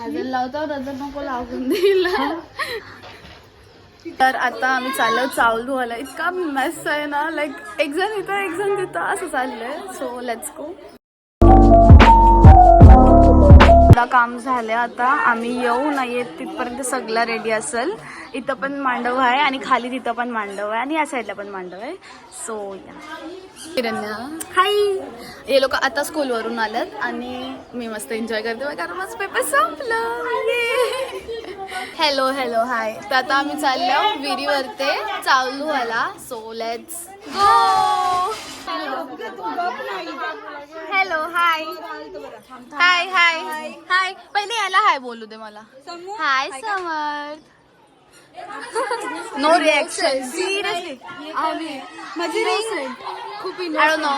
नजर लावतो नजर नको लागून देईल. तर आता आम्ही चाललो चावलू आला. इतका मेस आहे ना, लाईक एक जण इथं एक जण तिथं असं चाललंय. सो लेट्स गो. काम झाले आता आम्ही येऊ नाही तिथपर्यंत सगळं रेडी असेल. इथं पण मांडव आहे आणि खाली तिथं पण मांडव आहे आणि या साईडला पण मांडव आहे. सो या किरण्या हाय. हे लोक आता स्कूलवरून आलेत आणि मी मस्त एन्जॉय करते कारण माझं पेपर संपलं. Hello hello hi. तर आता आम्ही चाललो विहिरीवरती चावलू आला. So let's go. Hello hi hi hi hi. पहिले याला हाय बोलू दे मला. Hi Samarth. No reaction seriously. माझी खूप आय डोंट नो.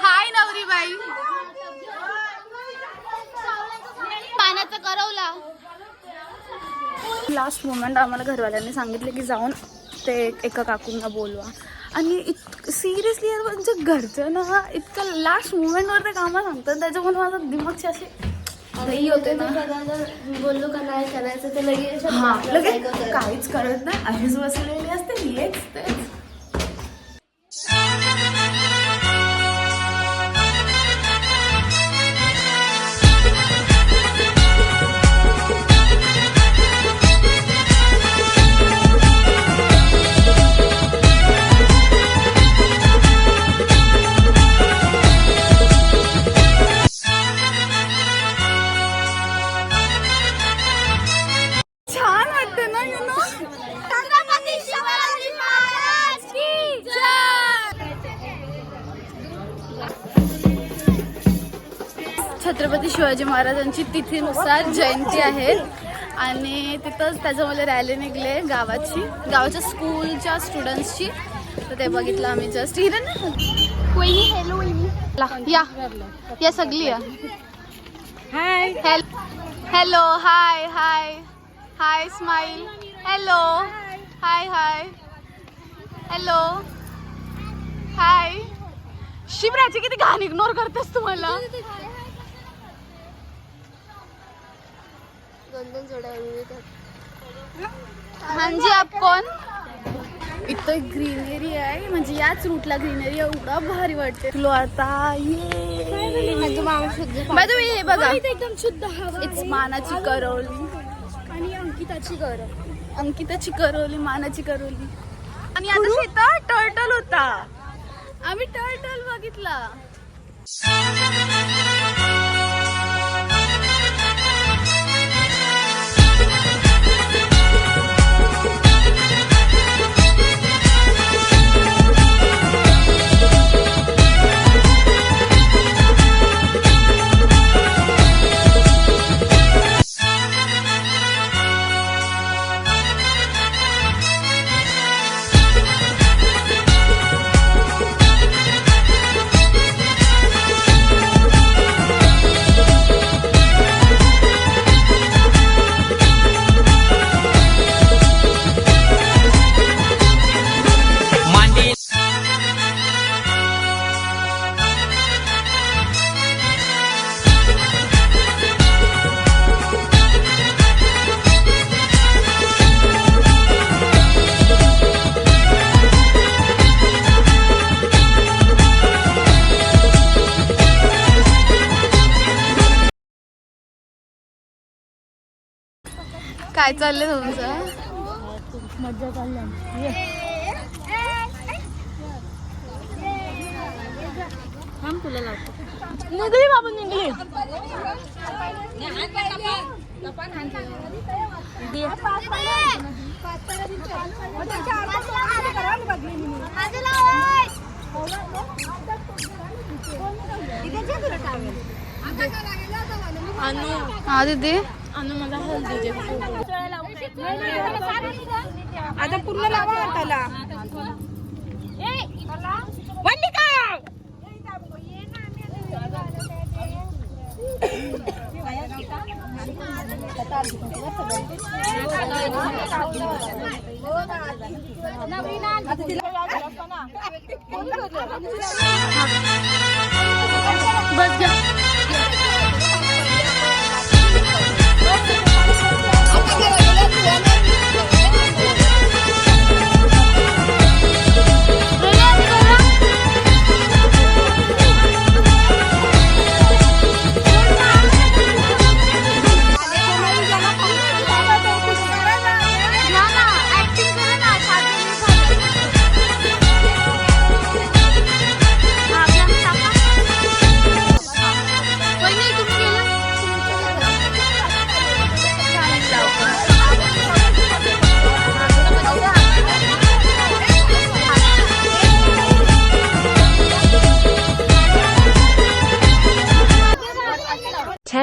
हाय नवरीबाई. पाण्याचा करवला. लास्ट मोमेंट आम्हाला घरवाल्यांनी सांगितले की जाऊन ते एका काकूंना बोलवा आणि सिरियसली म्हणजे घरचं ना इतकं लास्ट मोमेंटवर ते कामं सांगतात त्याच्यामुळे माझा दिमागची अशी घाई होते ना. बोललो का नाही करायचं ते लगेच लगेच काहीच करत नाही अशीच बसलेली असते. हेच तेच. छत्रपती शिवाजी महाराजांची तिथीनुसार जयंती आहे आणि तिथंच त्याच्यामध्ये रॅली निघले गावाच्या स्कूलच्या स्टुडंट्सची. तर ते बघितलं आम्ही जस्ट. वहिनी हॅलो वहिनी या सगळी या. Hi hello hi hi hi smile. Hello hi hi hello hi. शिवराची किती घाण इग्नोर करतेस तू मला. हाँ जी आप कौन. इथं ग्रीनरी आहे म्हणजे याच रूटला ग्रीनरी एवढा भारी वाटते तुला आता. हे बघा एकदम शुद्ध हवा. इट्स मानाची करवली आणि अंकिताची करवली मानाची करवली. आणि आता शेतात टर्टल होता. आम्ही टर्टल बघितला. काय चाललंय तुमचं. मज्जा चालली. थांब तुला लावतो. निघली बाबा निघली. हा दीदी अनु मला हल्दीचे आता पूर्ण लावा त्याला. बस घ्या.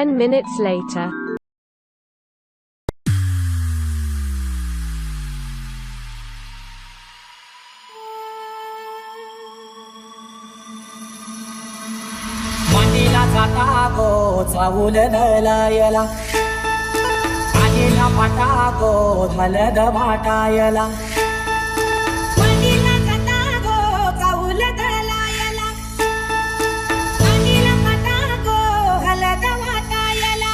10 minutes later. मांडीला जाता गो चावूल नलायला आजीला पाटा गो हलद वाटायला मंदीला जाता गो काऊल दळायला मंदीला पाटा गो हलद वाटायला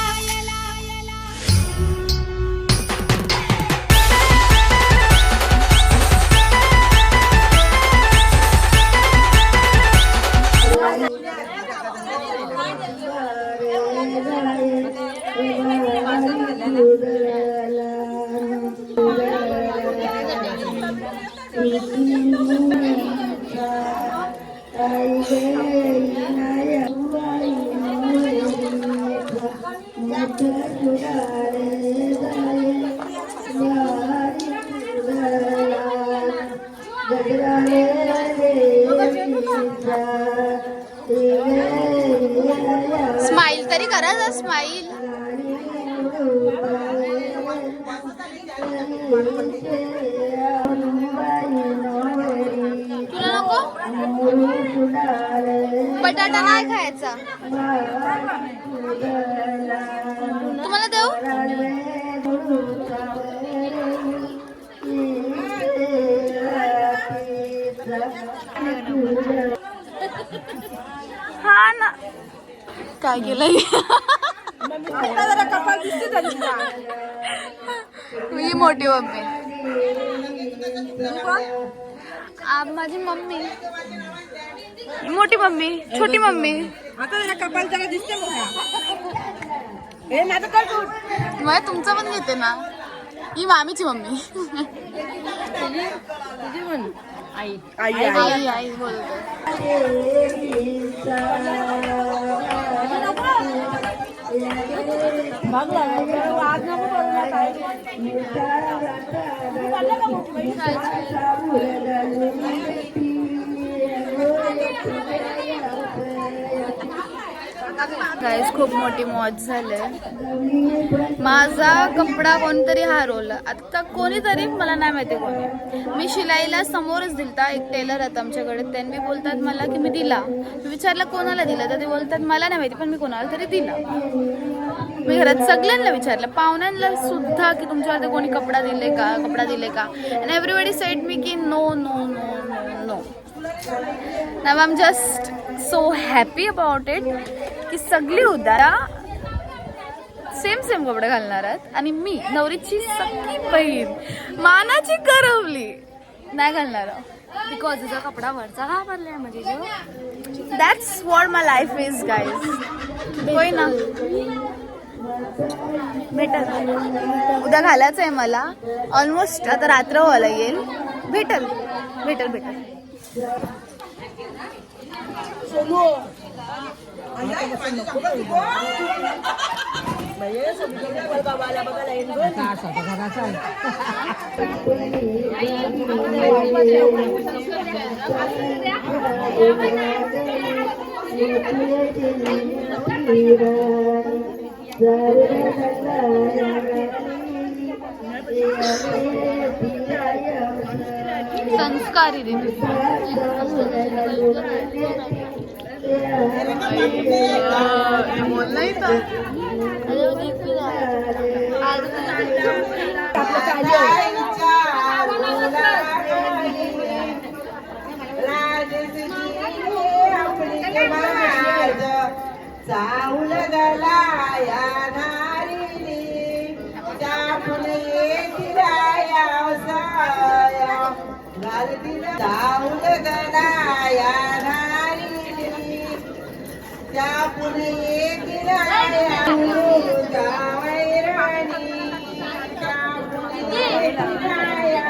स्माइल तरी करा ना, स्माइल. तुला नको बटाटा नाही खायचा. तुम्हाला देऊ. हा ना काय केलंय. जरा कपाल दिसते तरी ही मोठी मम्मी. माझी मम्मी. ही मोठी मम्मी, छोटी मम्मी. आता जरा कपाल जरा दिसते बघा. हे माझं काय दूध मग तुमचं पण घेते ना. ही मामीची मम्मी. आई आई आई बोलते. आज नको बोलू काय गाईस खूप मोठी मौज झाले. माझा कपडा कोणतरी हरवला. आता कोणीतरी मला नाही माहिती कोणी. मी शिलाईला समोरच दिलता. एक टेलर होता आमच्याकडे. त्यांनी बोलतात मला की मी दिला. मी विचारलं कोणाला दिला तर ते बोलतात मला नाही माहिती पण मी कोणाला तरी दिला. मी घरात सगळ्यांना विचारलं, पाहुण्यांना सुद्धा की तुमच्यावरती कोणी कपडा दिले का. अँड एव्हरीबडी सेड मी की no no no no no. Now I am just so happy about it की सगळी उद्या सेम कपडे घालणार आहेत. आणि मी नवरीची सख्खी बहीण मानाची करवली नाही घालणार. बिकॉज तुझा कपडा वरचा घाबरलाय म्हणजे that's what my life is guys. होय ना. भेटल उद्या घालायचं आहे मला. ऑलमोस्ट आता रात्र व्हायला येईल. भेटल. संस्कारी दिली. बोल नाही तर चाऊल गलाया नारीली त्यापुणे तिराया चाऊल गलाया नारीली त्यापुणे तिराया जावैराणी त्यापुणे तिराया